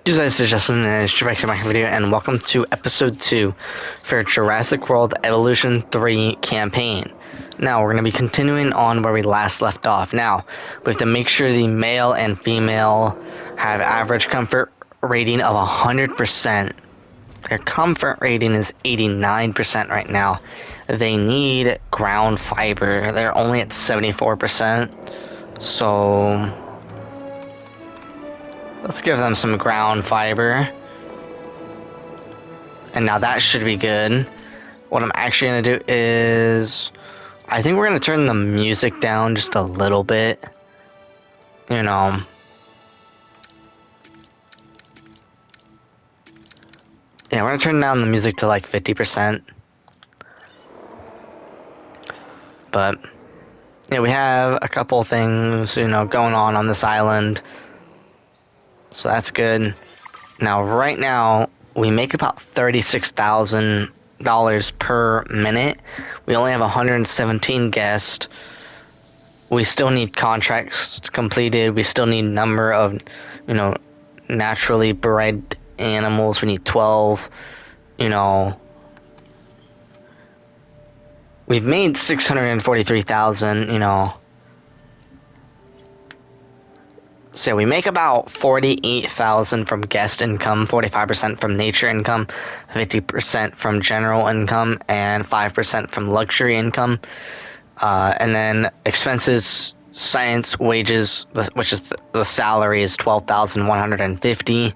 You guys suggestion is Jurassic video, and welcome to episode 2 for Jurassic World Evolution 3 campaign. Now, we're going to be continuing on where we last left off. Now, we have to make sure the male and female have average comfort rating of 100%. Their comfort rating is 89% right now. They need ground fiber. They're only at 74%. So let's give them some ground fiber. And now that should be good. What I'm actually going to do is, I think we're going to turn the music down just a little bit. You know. Yeah, we're going to turn down the music to like 50%. But, yeah, we have a couple things, going on this island. So that's good. Now, right now, we make about $36,000 per minute. We only have 117 guests. We still need contracts completed. We still need number of, naturally bred animals. We need 12. We've made 643,000. So we make about 48,000 from guest income, 45% from nature income, 50% from general income, and 5% from luxury income. And then expenses, science, wages, which is the salary, is 12,150.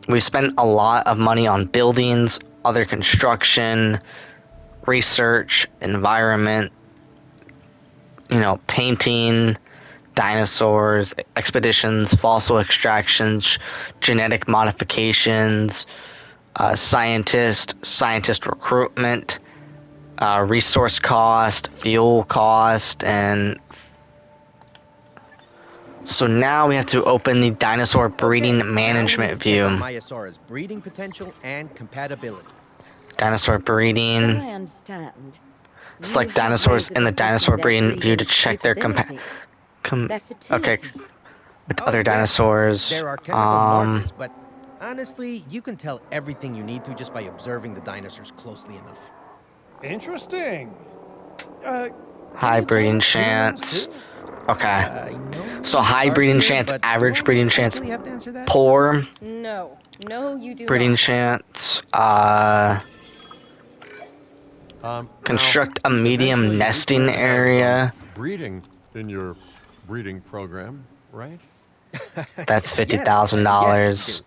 We spent a lot of money on buildings, other construction, research, environment, painting, dinosaurs, expeditions, fossil extractions, genetic modifications, scientist recruitment, resource cost, fuel cost, and so now we have to open the dinosaur breeding management view. Myosaurus breeding potential and compatibility. Dinosaur breeding. I understand. Select dinosaurs in the dinosaur breeding view to check their fertility. okay, with other dinosaurs. There are chemical markers, but honestly, you can tell everything you need to just by observing the dinosaurs closely enough. Interesting. High breeding chance. Okay. So high breeding chance, average breeding chance, poor No, you do breeding not. chance. Construct a medium nesting area. Breeding in your breeding program, right? That's $50,000.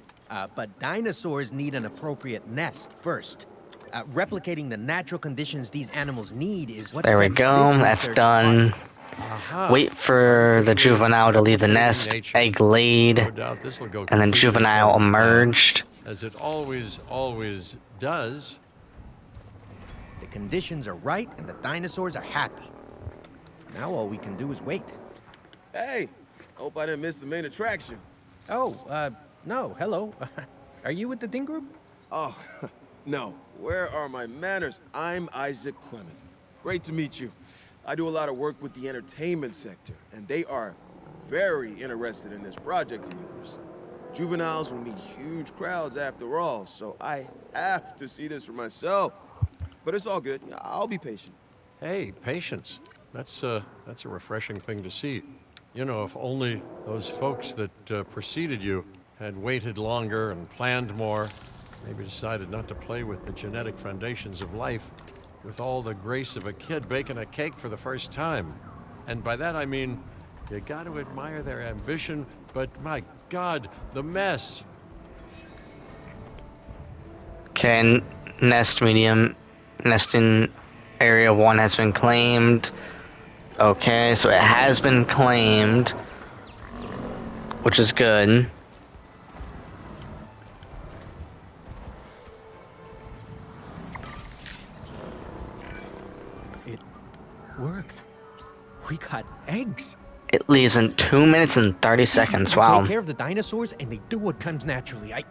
But dinosaurs need an appropriate nest first. Replicating the natural conditions these animals need is what. There we sets go. this That's research done. Aha. Wait for the juvenile to leave the nest. Egg laid, No doubt this will go and then completely juvenile according to plan, emerged. as it always does. The conditions are right and the dinosaurs are happy. Now all we can do is wait. Hey, hope I didn't miss the main attraction. Oh, no, hello. Are you with the Ding Group? Oh, no. Where are my manners? I'm Isaac Clement. Great to meet you. I do a lot of work with the entertainment sector, and they are very interested in this project of yours. Juveniles will meet huge crowds after all, so I have to see this for myself. But it's all good. I'll be patient. Hey, patience. That's a refreshing thing to see. If only those folks that preceded you had waited longer and planned more, maybe decided not to play with the genetic foundations of life with all the grace of a kid baking a cake for the first time. And by that I mean, you got to admire their ambition, but my God, the mess. Okay, nesting area 1 has been claimed. Okay, so it has been claimed, which is good. It worked. We got eggs. It leaves in 2 minutes and 30 seconds. They Wow. take care of the dinosaurs and they do what comes naturally. I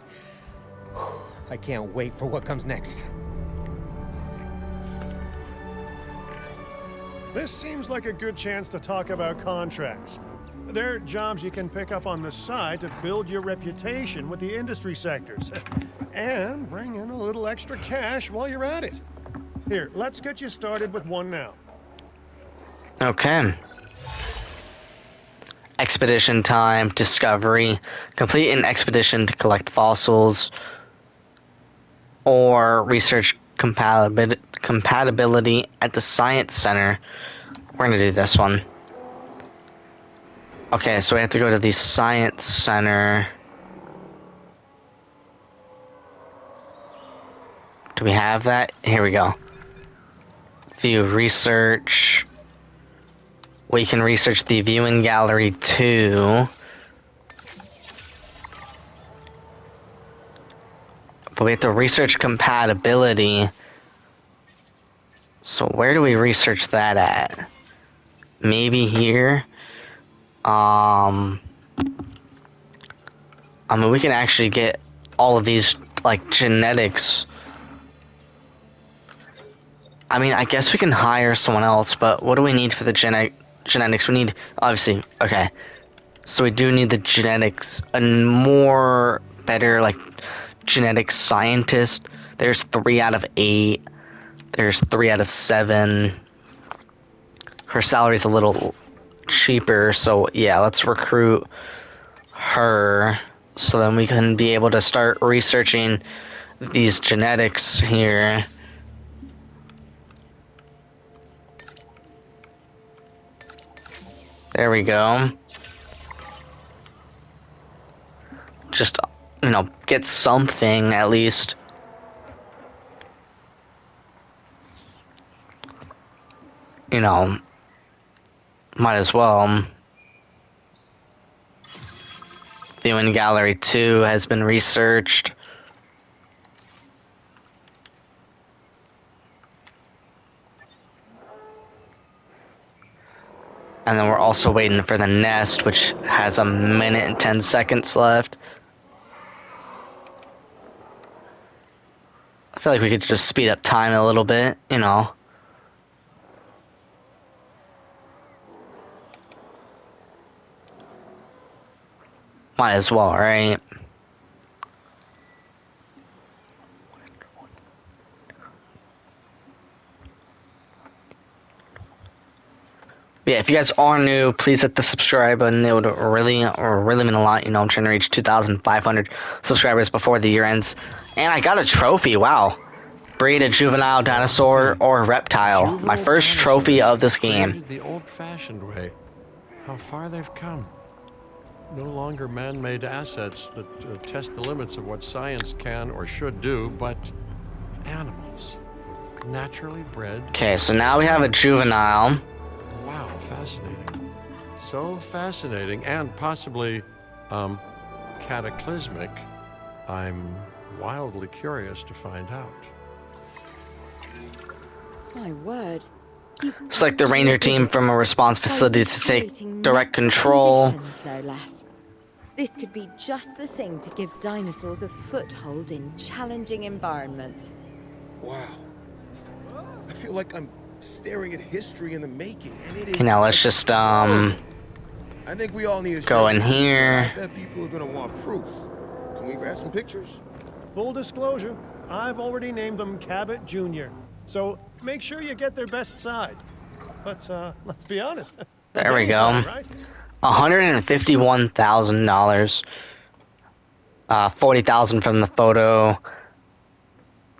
can't wait for what comes next. This seems like a good chance to talk about contracts. They're jobs you can pick up on the side to build your reputation with the industry sectors. And bring in a little extra cash while you're at it. Here, let's get you started with one now. Okay. Expedition time, discovery. Complete an expedition to collect fossils. Or research compatibility at the Science Center. We're gonna do this one. Okay, so we have to go to the Science Center. Do we have that? Here we go. View research. We can research the viewing gallery too. But we have to research compatibility. So where do we research that at? Maybe here? I mean, we can actually get all of these, like, genetics. I mean, I guess we can hire someone else, but what do we need for the genetics? We need, obviously, okay. So we do need the genetics, a more better, like, genetic scientist. There's 3 out of 8. There's 3 out of 7. Her salary's a little cheaper, so yeah, let's recruit her so then we can be able to start researching these genetics here. There we go. Just, you know, get something at least. You know, might as well. Viewing Gallery 2 has been researched. And then we're also waiting for the nest, which has 1 minute and 10 seconds left. I feel like we could just speed up time a little bit, you know. Might as well, right? Yeah, if you guys are new, please hit the subscribe button. It would really mean a lot. You know, I'm trying to reach 2,500 subscribers before the year ends. And I got a trophy, wow. Breed a juvenile dinosaur or reptile. My first trophy of this game. The old-fashioned way. How far they've come. No longer man-made assets that test the limits of what science can or should do, but animals. Naturally bred. Okay, so now we have a juvenile. Wow, fascinating. So fascinating and possibly cataclysmic. I'm wildly curious to find out. My word. Select the Ranger team from a response facility to take direct control. No less. This could be just the thing to give dinosaurs a foothold in challenging environments. Wow. I feel like I'm staring at history in the making, and it is. Okay, now let's just I think we all need to go in here. I bet people are gonna want proof. Can we grab some pictures? Full disclosure, I've already named them Cabot Jr. So make sure you get their best side. But let's be honest. There we go. Side, right? $151,000. 40,000 from the photo.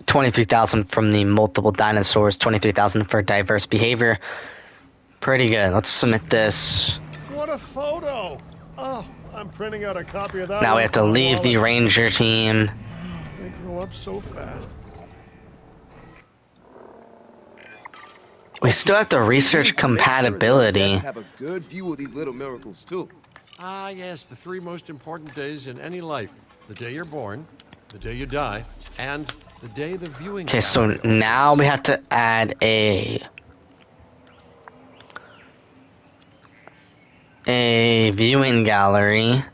23,000 from the multiple dinosaurs. 23,000 for diverse behavior. Pretty good. Let's submit this. What a photo! Oh, I'm printing out a copy of that. Now we have to leave the Ranger team. They grow up so fast. We still have to research compatibility. Have a good view of these little miracles too. Ah, yes, the 3 most important days in any life. The day you're born, the day you die, and the day the viewing. Okay, so now we have to add a viewing gallery.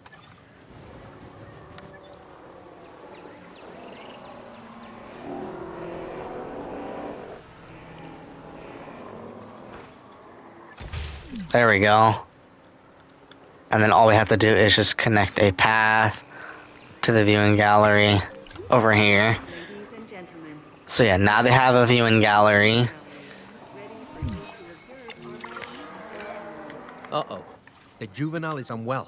There we go. And then all we have to do is just connect a path to the viewing gallery over here. Ladies and gentlemen, So yeah, now they have a viewing gallery. ready for you to observe on our Uh-oh. The juvenile is unwell.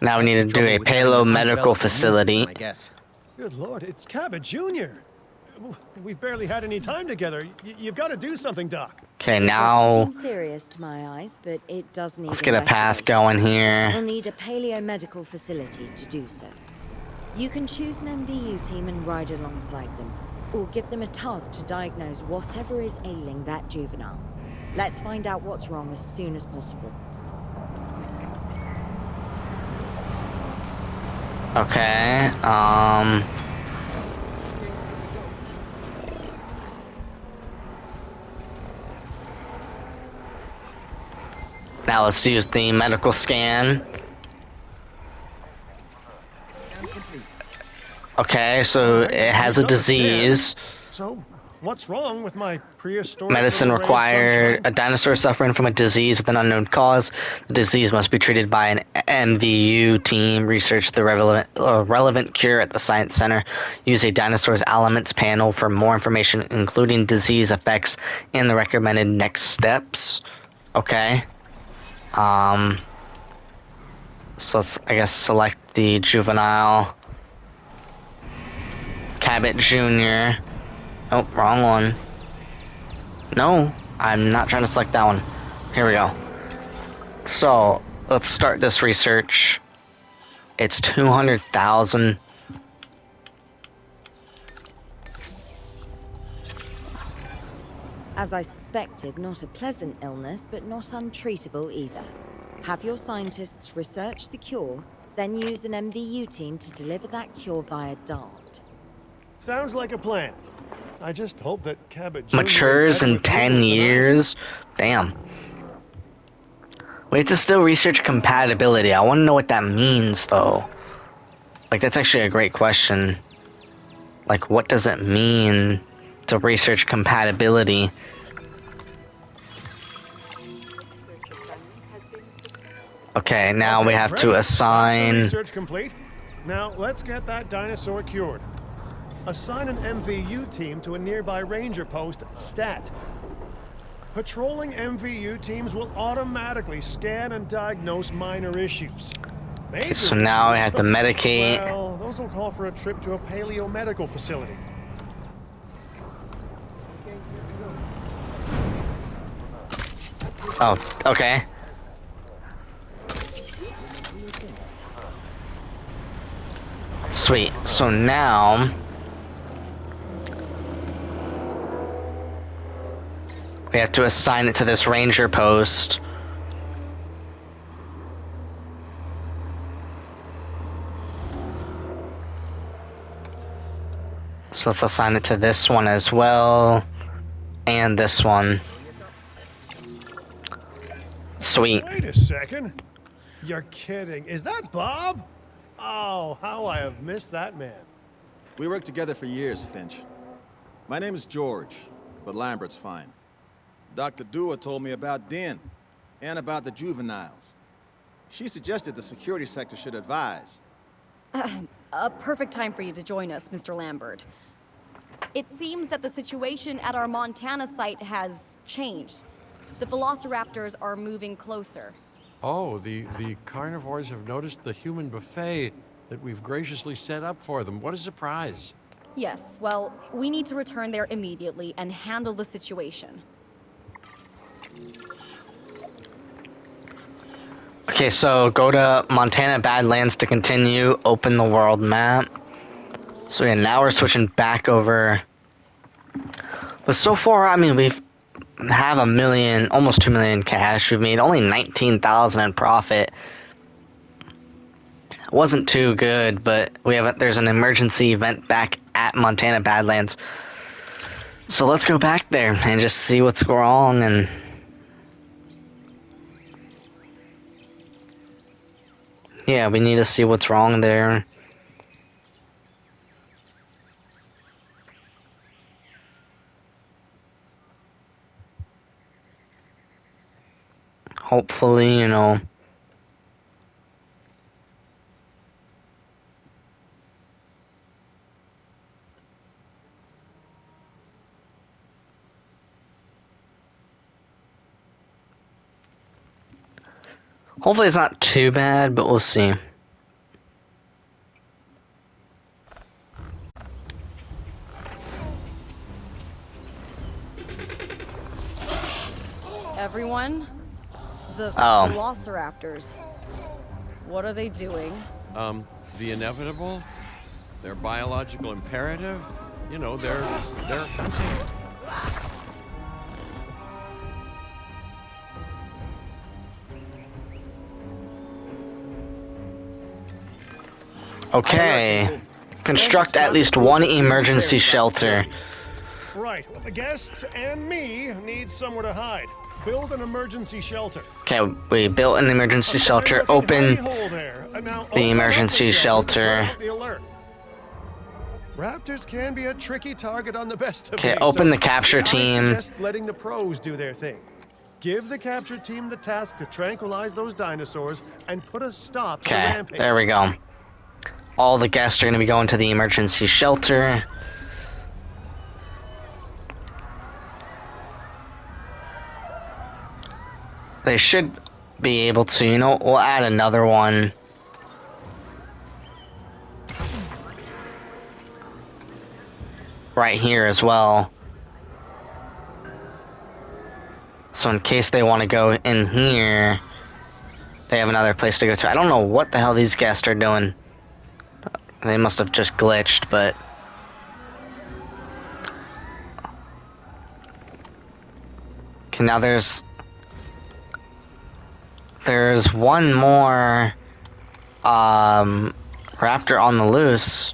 Now we That's need the to do trouble a with having an payload medical undeveloped immune facility. system, I guess. Good lord, it's Cabot Jr. We've barely had any time together. You've got to do something, Doc. Okay, It now doesn't seem serious to my eyes, but it does need let's get a path investigation. going We'll here. need a paleomedical facility to do so. You can choose an MVU team and ride alongside them, or give them a task to diagnose whatever is ailing that juvenile. Let's find out what's wrong as soon as possible. Okay, now let's use the medical scan. Okay, so it has a We've done the scan. disease. So, what's wrong with my prehistoric Medicine little ray of required. sunshine? A dinosaur suffering from a disease with an unknown cause. The disease must be treated by an MVU team. Research the relevant cure at the Science Center. Use a dinosaur's elements panel for more information, including disease effects and the recommended next steps. Okay. So let's, I guess, select the juvenile. Cabot Jr. Oh, wrong one. No, I'm not trying to select that one. Here we go. So, let's start this research. It's 200,000. As I suspected, not a pleasant illness, but not untreatable either. Have your scientists research the cure, then use an MVU team to deliver that cure via DART. Sounds like a plan. I just hope that Cabot Jr. is Matures better in with 10 noodles than I am. years. Damn. We have to still research compatibility. I want to know what that means, though. Like, that's actually a great question. Like, what does it mean to research compatibility? Okay, now Okay, we have great. to That's the assign... research complete. Now let's get that dinosaur cured. Assign an MVU team to a nearby ranger post, Stat. Patrolling MVU teams will automatically scan and diagnose minor issues. Major so now we issues? have to medicate. Well, those will call for a trip to a paleomedical facility. Oh, okay. Sweet. So now... we have to assign it to this ranger post. So let's assign it to this one as well. And this one. Sweet. Wait a second. You're kidding. Is that Bob? Oh, how I have missed that man. We worked together for years, Finch. My name is George, but Lambert's fine. Dr. Dua told me about Din, and about the juveniles. She suggested the security sector should advise. A perfect time for you to join us, Mr. Lambert. It seems that the situation at our Montana site has changed. The Velociraptors are moving closer. Oh, the carnivores have noticed the human buffet that we've graciously set up for them. What a surprise. Yes, well, we need to return there immediately and handle the situation. Okay, so go to Montana Badlands to continue. Open the world map. So yeah, now we're switching back over. But so far, I mean, we've have $1 million, almost $2 million cash. We've made only 19,000 in profit. It wasn't too good, but there's an emergency event back at Montana Badlands. So let's go back there and just see what's wrong and... yeah, we need to see what's wrong there. Hopefully, you know, Hopefully it's not too bad, but we'll see. Everyone? The Oh. Velociraptors. What are they doing? The inevitable, their biological imperative, you know, they're hunting. Okay. Construct at least one emergency shelter. Right. Well, the guests and me need somewhere to hide. Build an emergency shelter. Okay, we built an emergency shelter. Open the the emergency shelter. Raptors can be a tricky target on the best of Okay, days, open so the capture I team. suggest letting the pros do their thing. Give the capture team the task to tranquilize those dinosaurs and put a stop to the Okay, rampage. there we go. All the guests are going to be going to the emergency shelter. They should be able to, you know, we'll add another one. Right here as well. So in case they want to go in here, they have another place to go to. I don't know what the hell these guests are doing. They must have just glitched, but... Okay, now there's one more raptor on the loose.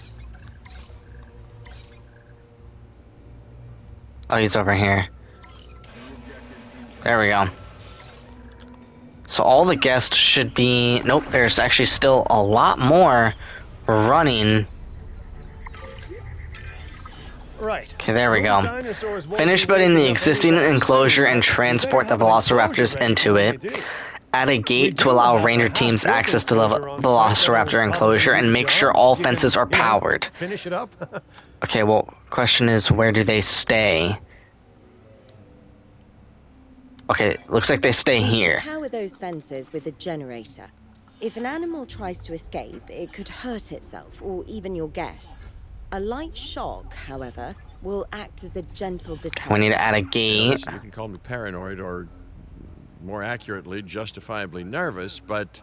Oh, he's over here. There we go. So all the guests should be... Nope, there's actually still a lot more running. Right. Okay, there we go. Finish building the existing enclosure and transport the Velociraptors into it. Add a gate to allow ranger teams access to the Velociraptor enclosure and make sure all fences are powered. Finish it up. Okay, well, question is, where do they stay? Okay, looks like they stay We should here. power those fences with a generator. If an animal tries to escape, it could hurt itself or even your guests. A light shock, however, will act as a gentle deterrent. We need to add a You know, gate. listen, you can call me paranoid or, more accurately, justifiably nervous, but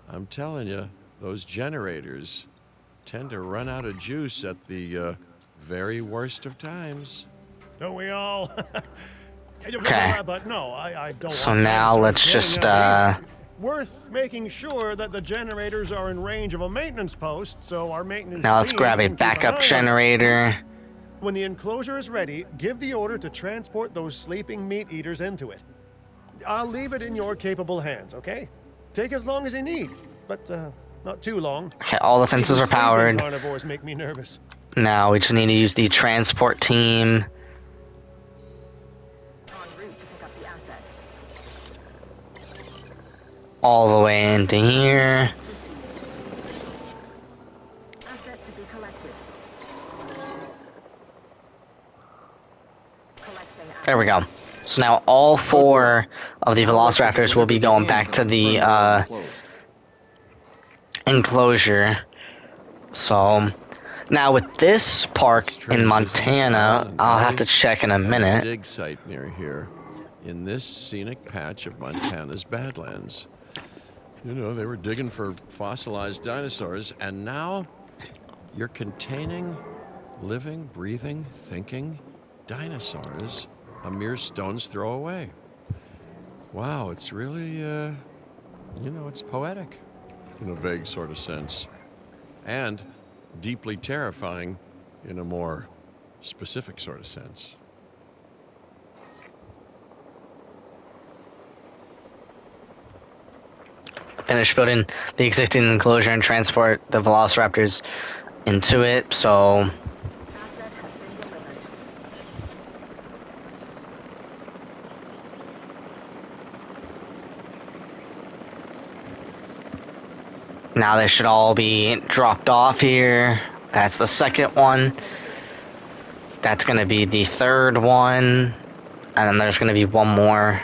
I'm telling you, those generators tend to run out of juice at the very worst of times. Don't we all? Okay. But no, I don't. So want now dinosaurs let's getting just, out either. Worth making sure that the generators are in range of a maintenance post, so our maintenance Now let's team grab a can keep an eye backup on it. generator. When the enclosure is ready, give the order to transport those sleeping meat eaters into it. I'll leave it in your capable hands, okay? Take as long as you need, but not too long. Okay, all the fences Even are sleeping powered. Carnivores make me nervous. Now we just need to use the transport team. All the way into here. Asset to be collected. Collecting asset. There we go. So now all four of the Velociraptors will be going back to the enclosure. So now with this park in Montana, I'll have to check in a minute. Dig site near here, in this scenic patch of Montana's Badlands. You know, they were digging for fossilized dinosaurs, and now you're containing living, breathing, thinking dinosaurs a mere stone's throw away. Wow, it's really, you know, it's poetic in a vague sort of sense, and deeply terrifying in a more specific sort of sense. Finish building the existing enclosure and transport the Velociraptors into it, so... Asset has been delivered. Now they should all be dropped off here. That's the second one. That's gonna be the third one. And then there's gonna be one more.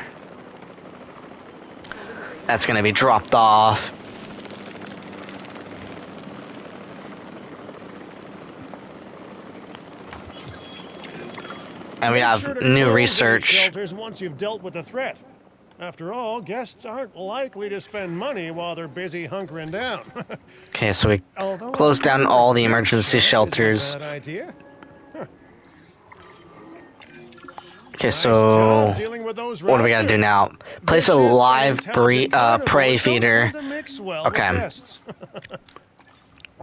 that's going to be dropped off. And we Make have sure to new close any research. shelters once you've dealt with the threat. After all, guests aren't likely to spend money while they're busy hunkering down. Okay, so we Although closed down all the a emergency gift shop shelters. isn't a bad idea. Okay, Nice so job dealing with those what do we gotta do raptors. now? Place a Vicious and live intelligent prey carnivores don't feeder. tend to mix well with Okay. guests.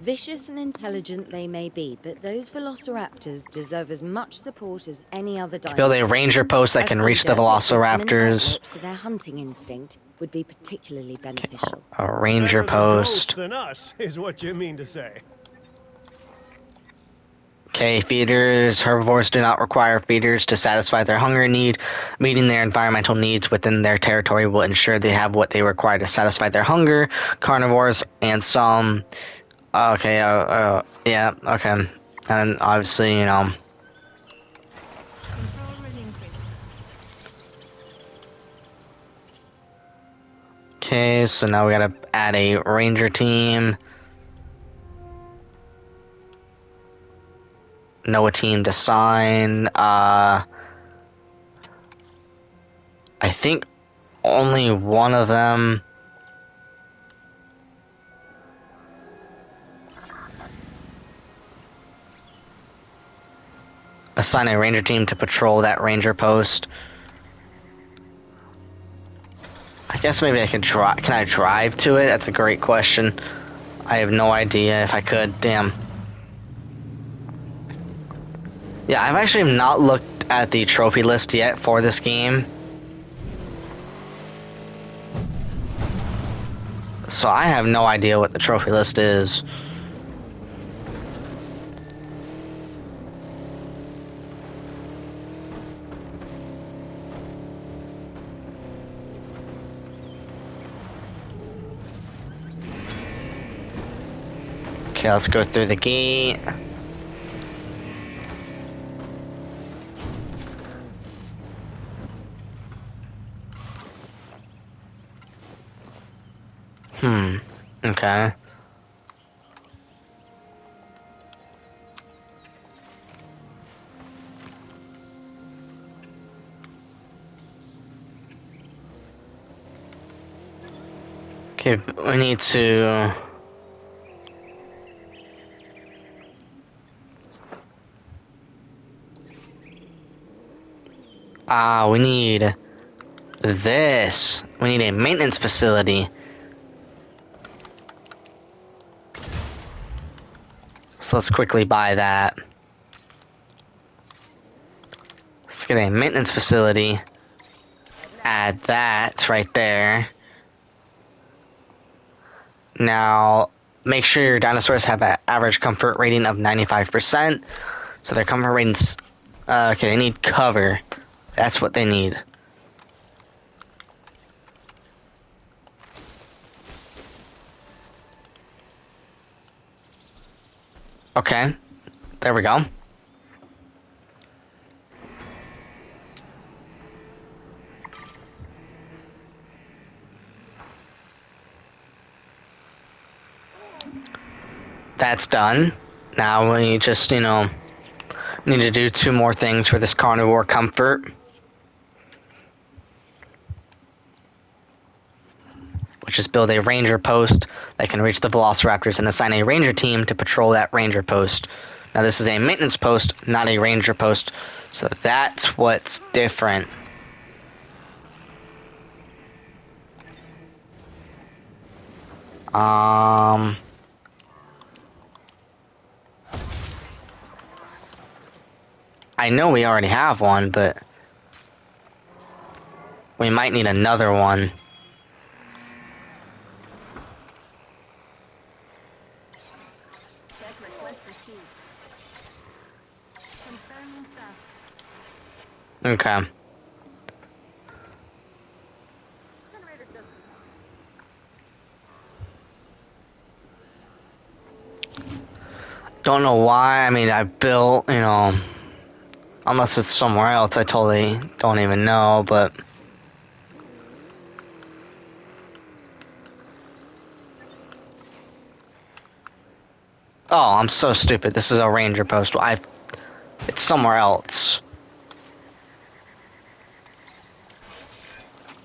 Vicious and intelligent they may be, but those velociraptors deserve as much support as any other dinosaur. Build a ranger post that can reach the feeder that gives them an velociraptors. outlet for their hunting instinct would be particularly beneficial. A ranger Better the ghost post. than us, is what you mean to say. Okay, feeders. Herbivores do not require feeders to satisfy their hunger need. Meeting their environmental needs within their territory will ensure they have what they require to satisfy their hunger. Carnivores and some... Okay, yeah, okay. And obviously, you know... Control relinquished. Okay, so now we gotta add a ranger team. Know a team to sign. I think only one of them. Assign a ranger team to patrol that ranger post. I guess maybe I could drive. Can I drive to it? That's a great question. I have no idea if I could. Damn. Yeah, I've actually not looked at the trophy list yet for this game. So I have no idea what the trophy list is. Okay, let's go through the gate. Okay. Okay, we need to... we need this. We need a maintenance facility. So let's quickly buy that. Let's get a maintenance facility. Add that right there. Now, make sure your dinosaurs have an average comfort rating of 95%. So their comfort ratings... okay, they need cover. That's what they need. Okay, there we go. That's done. Now we just, you know, need to do 2 more things for this carnivore comfort. Which is build a ranger post that can reach the velociraptors and assign a ranger team to patrol that ranger post. Now this is a maintenance post, not a ranger post, so that's what's different. I know we already have one, but we might need another one. Check request received. Confirming task. Okay. Generator does. Don't know why. I mean, I built, you know, unless it's somewhere else, I totally don't even know, but Oh, I'm so stupid. This is a ranger post. It's somewhere else.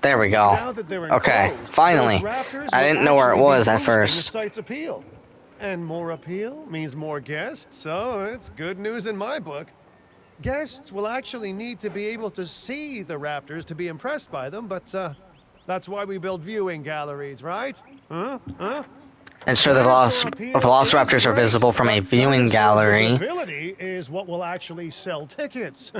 There we go. Now that they're Okay, enclosed, finally. those raptors I will didn't know where it actually be was at boosting the first. site's appeal. And more appeal means more guests, so it's good news in my book. Guests will actually need to be able to see the raptors to be impressed by them, but that's why we build viewing galleries, right? Huh? Ensure the Dinosaur appeal is velociraptors are great, visible from a but viewing dinosaur gallery. Visibility is what will actually sell tickets.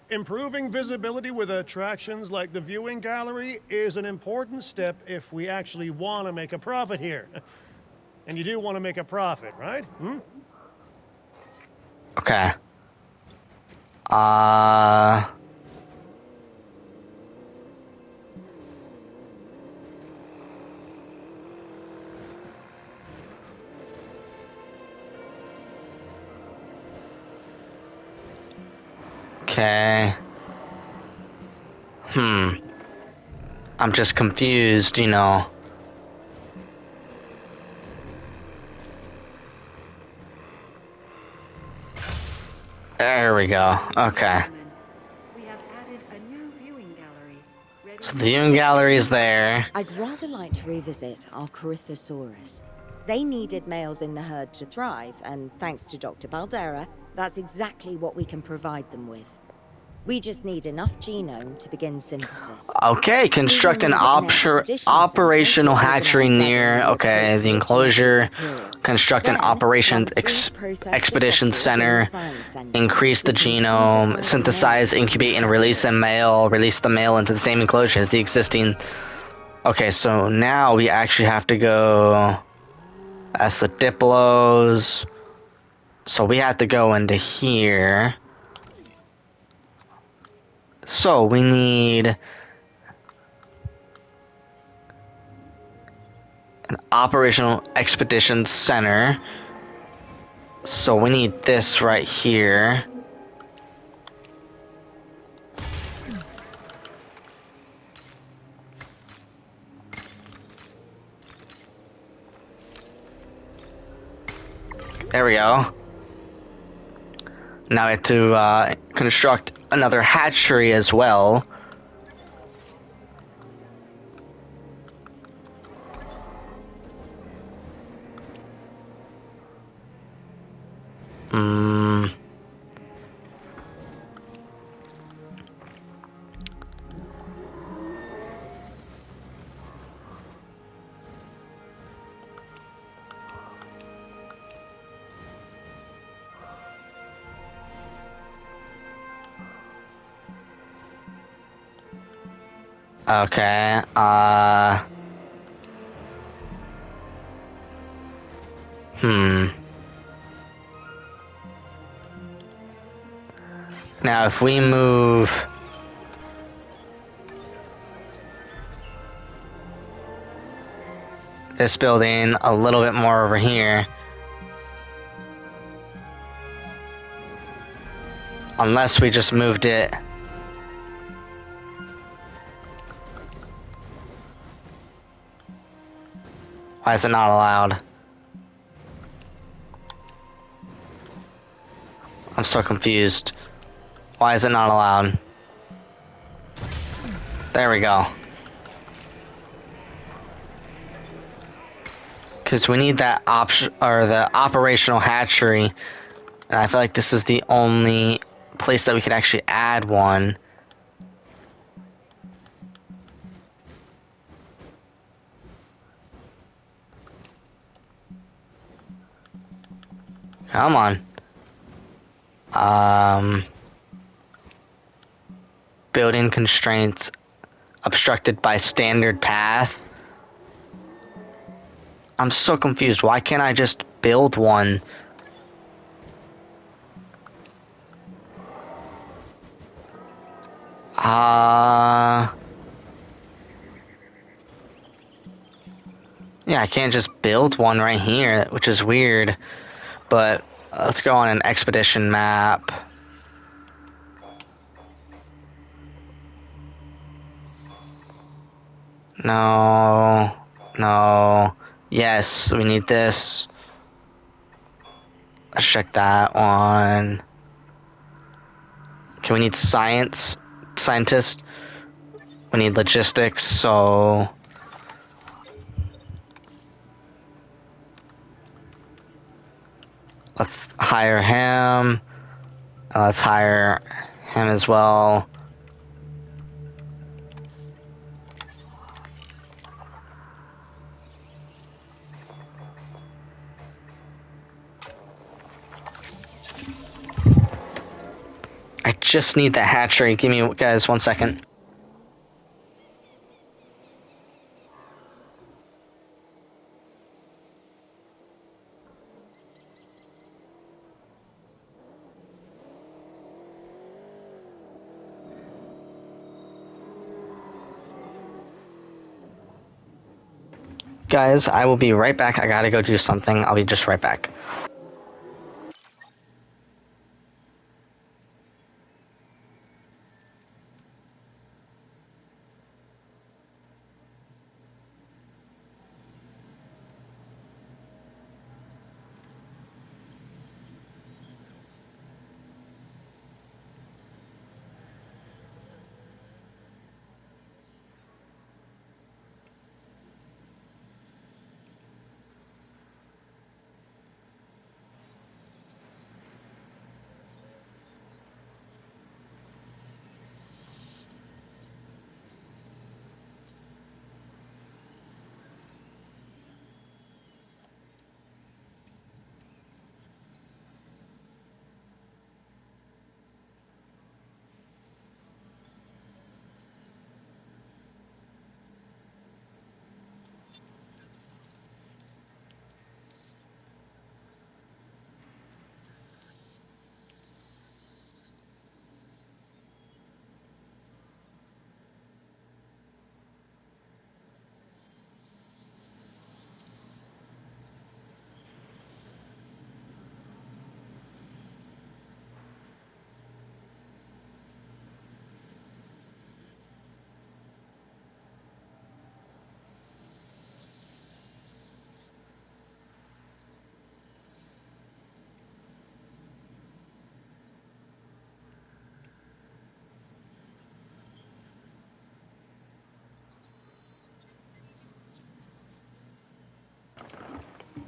Improving visibility with attractions like the viewing gallery is an important step if we actually want to make a profit here. And you do want to make a profit, right? Okay. Okay. I'm just confused, you know. There we go. Okay. We have added a new viewing gallery. Ready So the viewing gallery is there. I'd rather like to revisit our Corythosaurus. They needed males in the herd to thrive, and thanks to Dr. Baldera, that's exactly what we can provide them with. We just need enough genome to begin synthesis. Okay, construct an operational hatchery near, okay, the enclosure. Construct an operations expedition center. Increase the genome. Synthesize, incubate, and release a male. Release the male into the same enclosure as the existing. Okay, so now we actually have to go. That's the Diplos. So we have to go into here. So we need an operational expedition center. So we need this right here. There we go. Now I have to construct another hatchery as well. Okay, Now if we move this building a little bit more over here, unless we just moved it. Why is it not allowed? I'm so confused. Why is it not allowed? There we go. Because we need that option or the operational hatchery, and I feel like this is the only place that we could actually add one. Come on. Building constraints obstructed by standard path. I'm so confused. Why can't I just build one? Yeah, I can't just build one right here, which is weird. But let's go on an expedition map. No. Yes, we need this. Let's check that on. Okay, we need scientist. We need logistics, so let's hire him. Let's hire him as well. I just need the hatchery. Give me, guys, 1 second. Guys, I will be right back. I gotta go do something. I'll be just right back.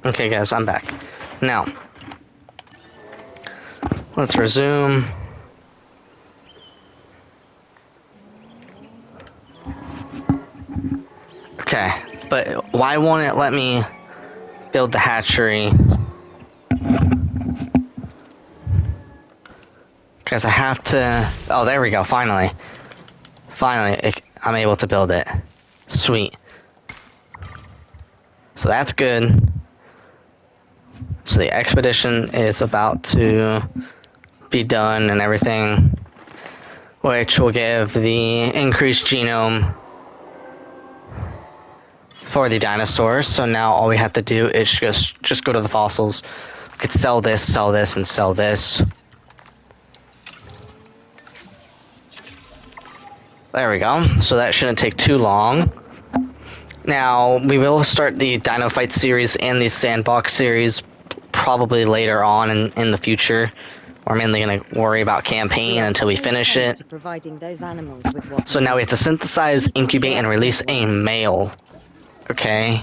Okay, guys, I'm back. Now, let's resume. Okay, but why won't it let me build the hatchery? Because I have to... Oh, there we go, finally. Finally, I'm able to build it. Sweet. So that's good. So the expedition is about to be done and everything, which will give the increased genome for the dinosaurs. So now all we have to do is just go to the fossils. We could sell this, and sell this. There we go. So that shouldn't take too long. Now, we will start the Dino Fight series and the Sandbox series probably later on in the future. We're mainly going to worry about campaign until we finish it. So now we have to synthesize, incubate, and release a male. Okay.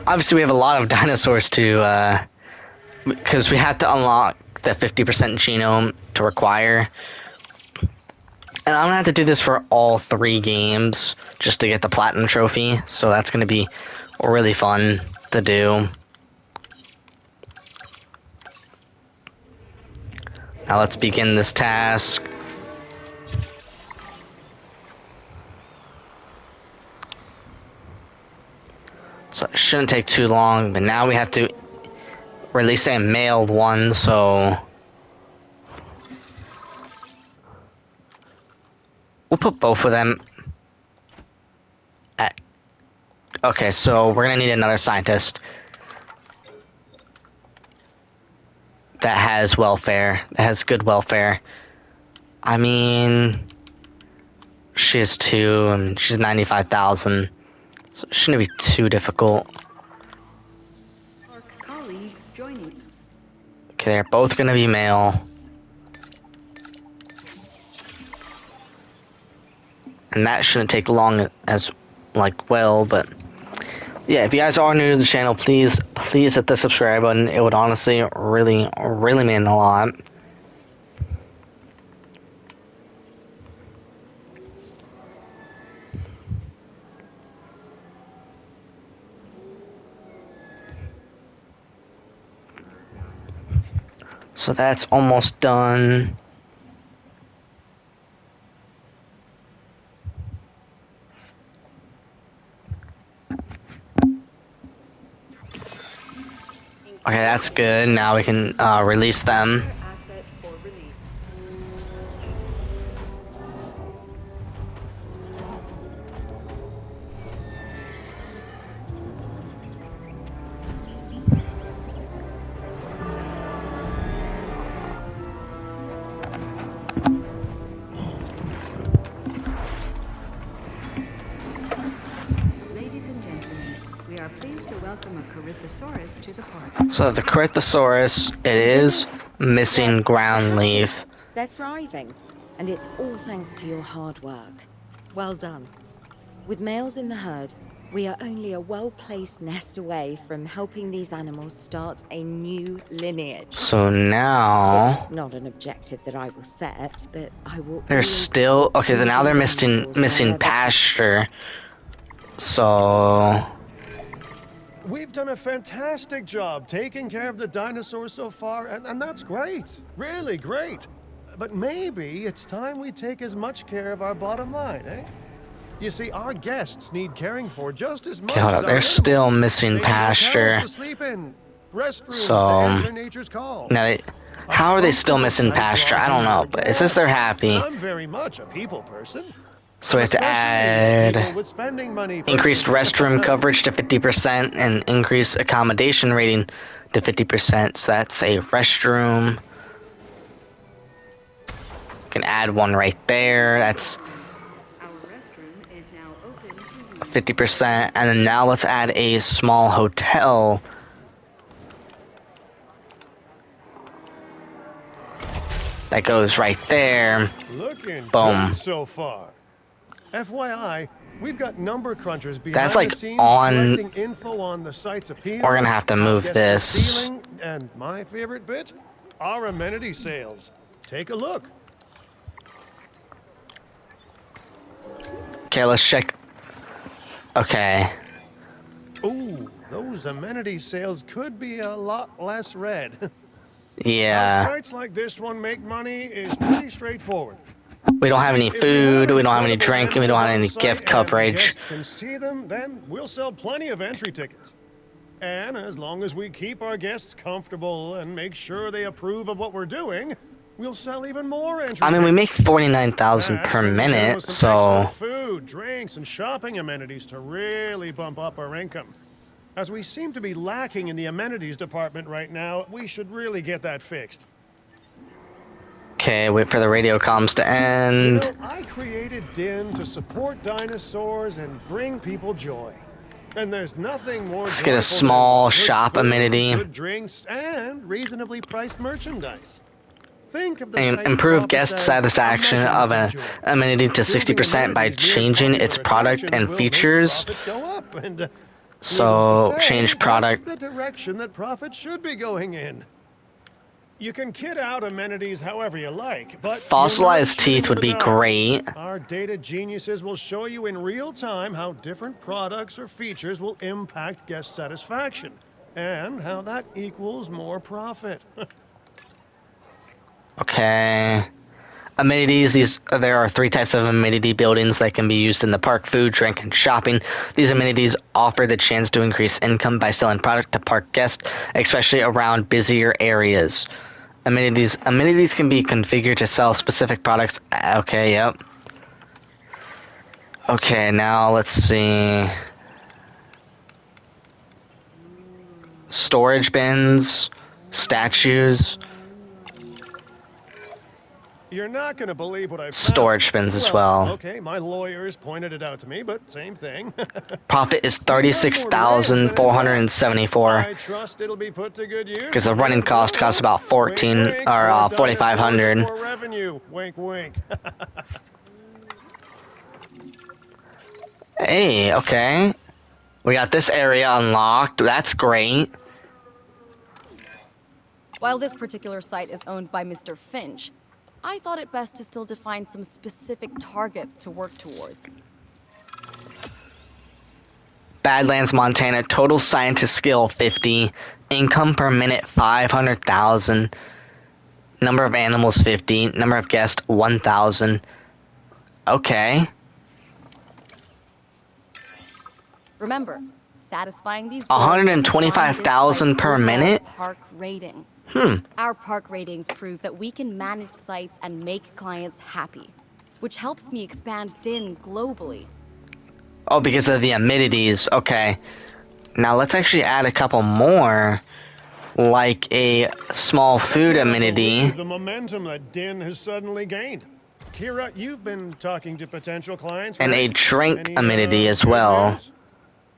Obviously, we have a lot of dinosaurs to, because we have to unlock the 50% genome to require. And I'm gonna have to do this for all 3 games just to get the platinum trophy. So that's gonna be really fun to do. Now let's begin this task. So it shouldn't take too long, but now we have to release a mailed one, so we'll put both of them at... Okay, so we're gonna need another scientist that has welfare, that has good welfare. I mean, she has 2, and she's 95,000, so it shouldn't be too difficult. Our colleagues join Okay, they're both gonna be male. And that shouldn't take long as, like, well, but... Yeah, if you guys are new to the channel, please hit the subscribe button. It would honestly really mean a lot. So that's almost done. Okay, that's good. Now we can release them. Asset for release. Ladies and gentlemen, we are pleased to welcome a Corythosaurus to the park. So the Corythosaurus, it is missing ground leaf. They're thriving, and it's all thanks to your hard work. Well done. With males in the herd, we are only a well-placed nest away from helping these animals start a new lineage. So now It's not an objective that I will set, but I will. they're always still okay. Then now they're missing wherever pasture. So We've done a fantastic job taking care of the dinosaurs so far, and that's great. Really great. But maybe it's time we take as much care of our bottom line, eh? You see, our guests need caring for just as much hold as up, our they're animals. still missing They need pasture. hotels to sleep in, restrooms So, to answer nature's call. now how are they still missing pasture? I don't know, but it says they're happy. I'm very much a people person. So we have to Especially people add with spending money increased person. restroom coverage to 50% and increase accommodation rating to 50%. So that's a restroom. Can add one right there. That's Our restroom is now open to use. 50%. And then now let's add a small hotel. That goes right there. Looking Boom. good so far. FYI, we've got number crunchers behind That's like the scenes on- collecting info on the site's appeal. We're gonna have to move guest this. appealing, and my favorite bit, our amenity sales. Take a look. Okay, let's check. Okay. Ooh, those amenity sales could be a lot less red. How Yeah. sites like this one make money is pretty straightforward. We don't have any If we food, we don't have any incredible drink, and we don't have any animals on gift site and coverage. guests can see them, then we'll sell plenty of entry tickets. And as long as we keep our guests comfortable and make sure they approve of what we're doing, we'll sell even more entry I mean, we make tickets. 49,000 per We're dealing minute, with some excellent so food, drinks, and shopping amenities to really bump up our income. As we seem to be lacking in the amenities department right now, we should really get that fixed. okay. Wait for the radio comms to You end. know, I created Din to support dinosaurs and bring people joy. And there's nothing more Let's get a joyful small than good shop food, amenity. good drinks, and reasonably priced merchandise. Think of the And site's improve profits guest as satisfaction a of measurement an of joy. amenity to Building 60% by amenities near changing popular its product attractions and will make features. profits go up, and, needless So, to say, change product. That's the direction that profits should be going in. You can kit out amenities however you like, but Fossilized you're not teeth would be shooting in the dark. great. Our data geniuses will show you in real time how different products or features will impact guest satisfaction, and how that equals more profit. Okay. Amenities, there are 3 types of amenity buildings that can be used in the park: food, drink, and shopping. These amenities offer the chance to increase income by selling product to park guests, especially around busier areas. Amenities can be configured to sell specific products. Okay, yep. Okay, now let's see. Storage bins, statues. You're not going to believe what I found. Storage bins as well. Okay, my lawyers pointed it out to me, but same thing. Profit is I 36,474 trust it'll be put to good use. because the running cost costs about 14 Wink, wink, or more 4,500. dinosaurs and more revenue. Wink, wink. Hey, okay. We got this area unlocked. That's great. While this particular site is owned by Mr. Finch, I thought it best to still define some specific targets to work towards. Badlands, Montana. Total scientist skill 50. Income per minute 500,000. Number of animals 50. Number of guests 1,000. Okay. Remember, satisfying these goals 125,000 per overall minute? Park rating. Hmm. Our park ratings prove that we can manage sites and make clients happy, which helps me expand DIN globally. Oh, because of the amenities. Okay. Now let's actually add a couple more, like a small food amenity. The momentum that Din has suddenly gained. Kira, you've been talking to potential clients, And a right? drink Any, amenity as good well. news?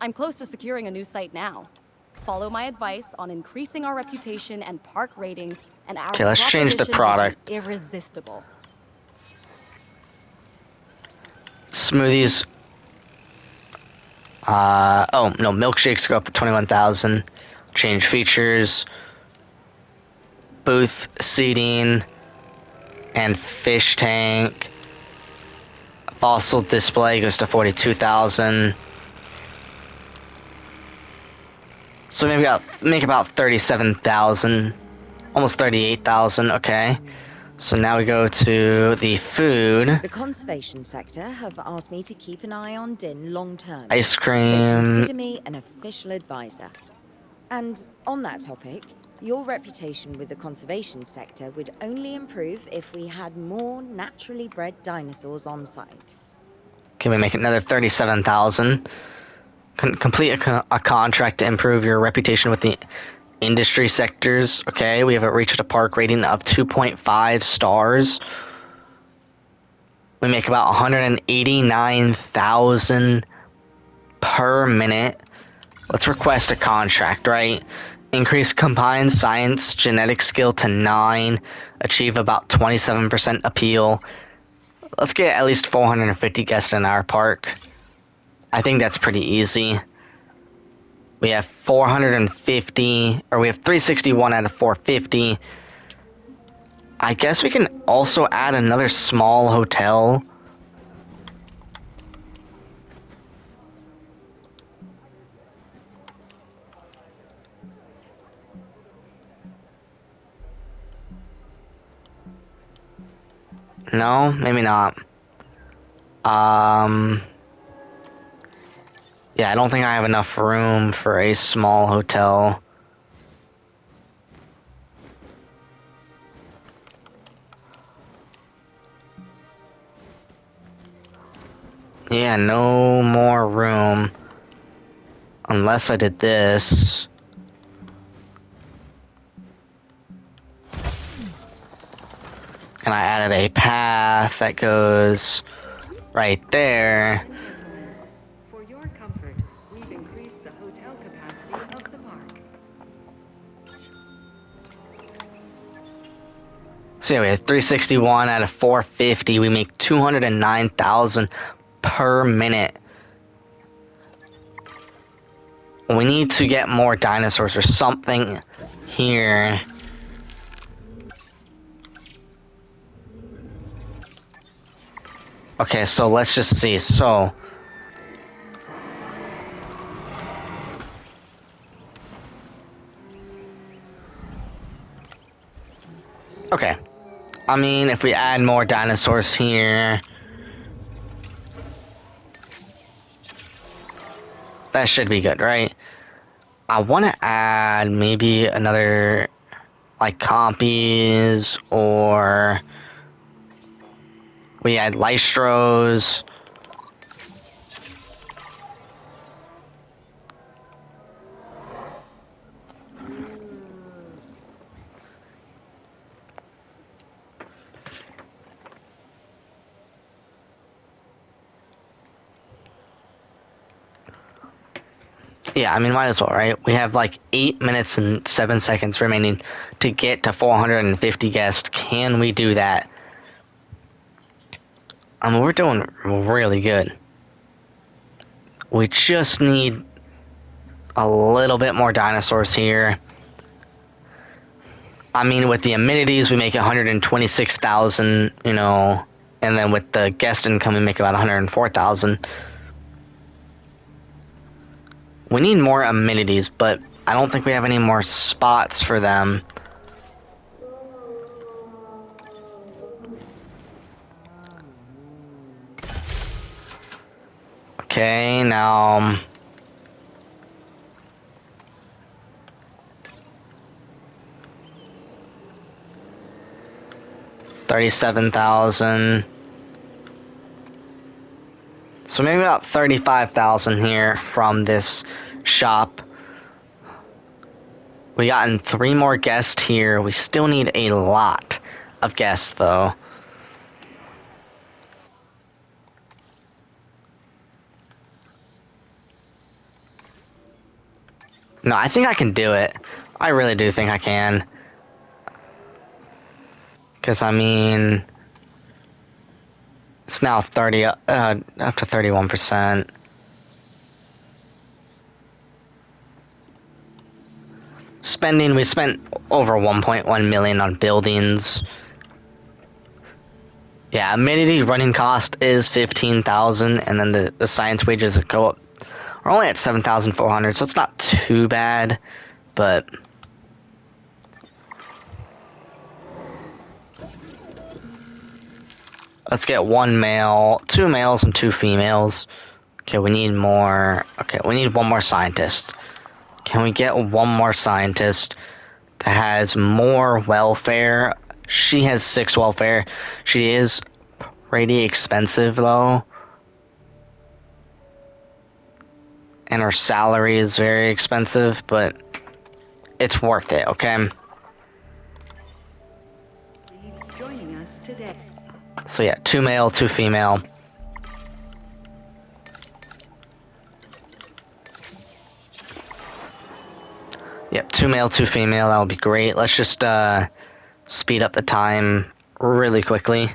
I'm close to securing a new site now. Follow my advice on increasing our reputation and park ratings, and our Okay, let's change the proposition will be product. irresistible. Smoothies. Oh, no, milkshakes go up to 21,000. Change features. Booth seating. And fish tank. Fossil display goes to 42,000. So maybe make about 37,000. Almost 38,000, okay. So now we go to the food. The conservation sector have asked me to keep an eye on Din long term. Ice So cream. consider me an official advisor. And on that topic, your reputation with the conservation sector would only improve if we had more naturally bred dinosaurs on site. Can we make another 37,000? Complete a contract to improve your reputation with the industry sectors. Okay, we have reached a park rating of 2.5 stars. We make about 189,000 per minute. Let's request a contract, right? Increase combined science genetic skill to 9. Achieve about 27% appeal. Let's get at least 450 guests in our park. I think that's pretty easy. We have 450, or we have 361 out of 450. I guess we can also add another small hotel. No, maybe not. Yeah, I don't think I have enough room for a small hotel. Yeah, no more room. Unless I did this. And I added a path that goes right there. For your comfort, we've increased the hotel capacity of the park. So yeah, we have 361 out of 450. We make 209,000 per minute. We need to get more dinosaurs or something here. Okay, so let's just see. So okay. I mean, if we add more dinosaurs here, that should be good, right? I want to add maybe another, like, compies, or we add Lystros. Yeah, I mean, might as well, right? We have like 8 minutes and 7 seconds remaining to get to 450 guests. Can we do that? I mean, we're doing really good. We just need a little bit more dinosaurs here. I mean, with the amenities, we make 126,000, you know, and then with the guest income, we make about 104,000. We need more amenities, but I don't think we have any more spots for them. Okay, now... 37,000. So maybe about 35,000 here from this shop. We gotten 3 more guests here. We still need a lot of guests though. No, I think I can do it. I really do think I can. Because, I mean, it's now 30, up to 31%. Spending, we spent over 1.1 million on buildings. Yeah, amenity running cost is 15,000, and then the science wages go up. We're only at 7,400, so it's not too bad, but... Let's get 1 male, 2 males, and 2 females. Okay, we need more. Okay, we need 1 more scientist. Can we get 1 more scientist that has more welfare? She has 6 welfare. She is pretty expensive, though. And her salary is very expensive, but it's worth it, okay? Leads joining us today. So yeah, 2 male, 2 female. Yep, 2 male, 2 female, that would be great. Let's just speed up the time really quickly.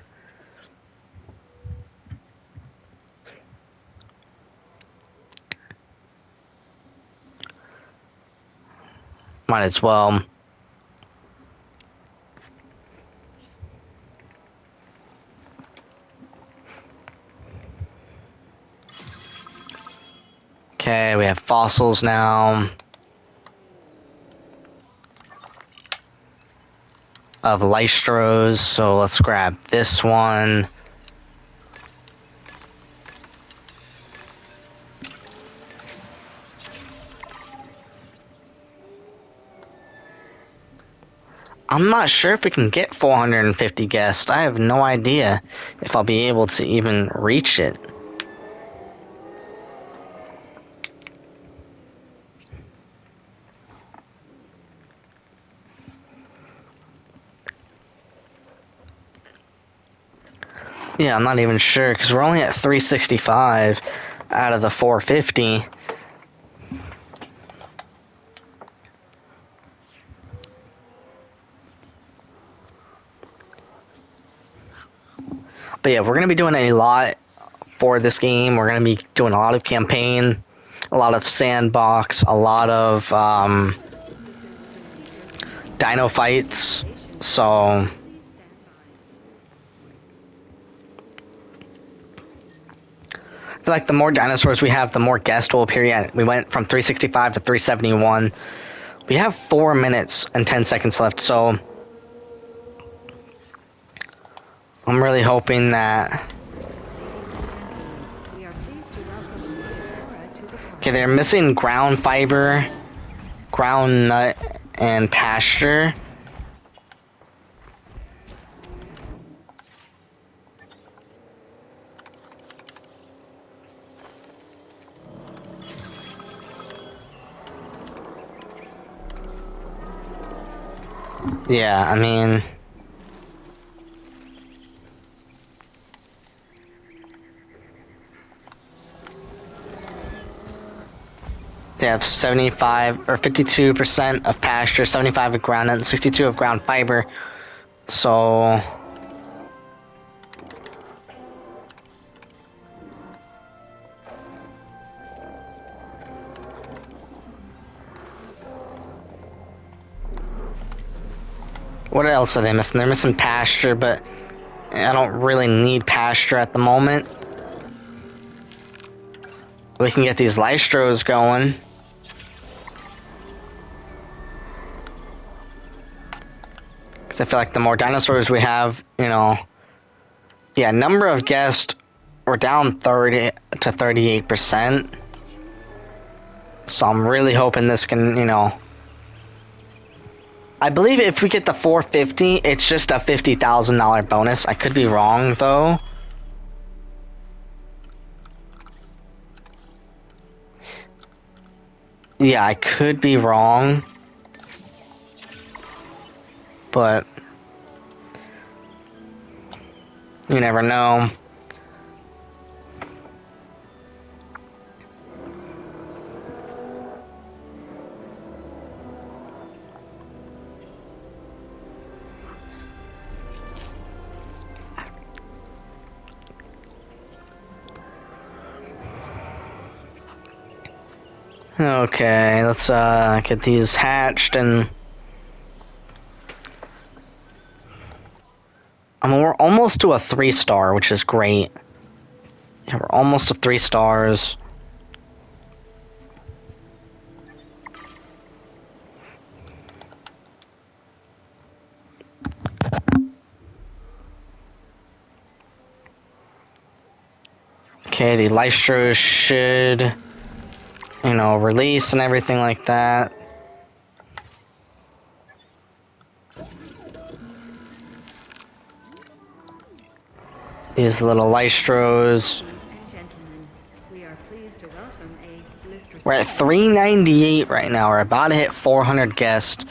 Might as well. Okay, we have fossils now. Of Lystros, so let's grab this one. I'm not sure if we can get 450 guests. I have no idea if I'll be able to even reach it. Yeah, I'm not even sure, because we're only at 365 out of the 450. But yeah, we're going to be doing a lot for this game. We're going to be doing a lot of campaign, a lot of sandbox, a lot of dino fights, so... I feel like the more dinosaurs we have, the more guests will appear. Yeah, we went from 365 to 371. We have 4 minutes and 10 seconds left, so I'm really hoping that... We are pleased to welcome Velociraptor to the park. Okay, they're missing ground fiber, ground nut, and pasture. Yeah, I mean... They have 75 or 52% of pasture, 75 of ground, and 62 of ground fiber. So what else are they missing? They're missing pasture, but I don't really need pasture at the moment. We can get these lystros going. Because I feel like the more dinosaurs we have, you know... Yeah, number of guests, we're down 30 to 38%. So I'm really hoping this can, you know... I believe if we get the 450, it's just a $50,000 bonus. I could be wrong, though. Yeah, I could be wrong. But you never know. Okay, let's get these hatched and I mean, we're almost to a 3-star, which is great. Yeah, we're almost to 3 stars. Okay, the lystros should, you know, release and everything like that. These little lystros. We're at 398 right now. We're about to hit 400 guests.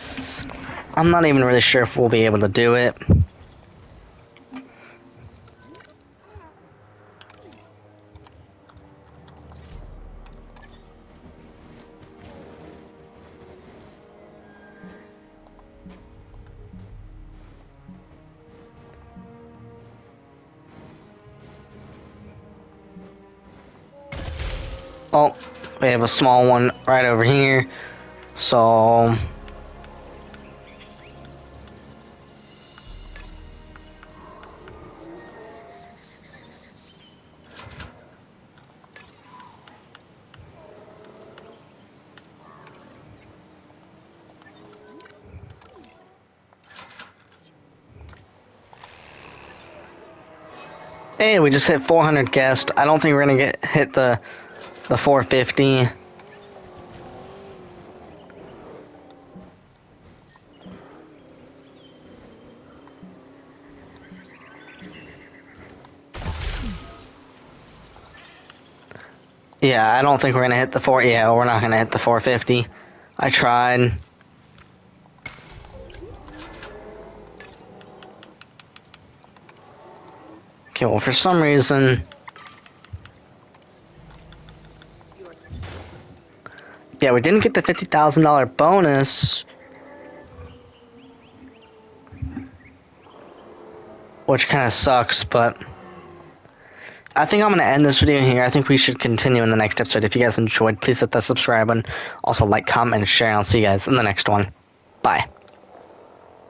I'm not even really sure if we'll be able to do it. Oh, we have a small one right over here, so... Hey, we just hit 400 guests. I don't think we're gonna hit the 450. Yeah, I don't think we're gonna hit the yeah, we're not gonna hit the 450. I tried. Okay, well, for some reason... Yeah, we didn't get the $50,000 bonus. Which kind of sucks, but... I think I'm going to end this video here. I think we should continue in the next episode. If you guys enjoyed, please hit that subscribe button. Also, like, comment, and share, and I'll see you guys in the next one. Bye.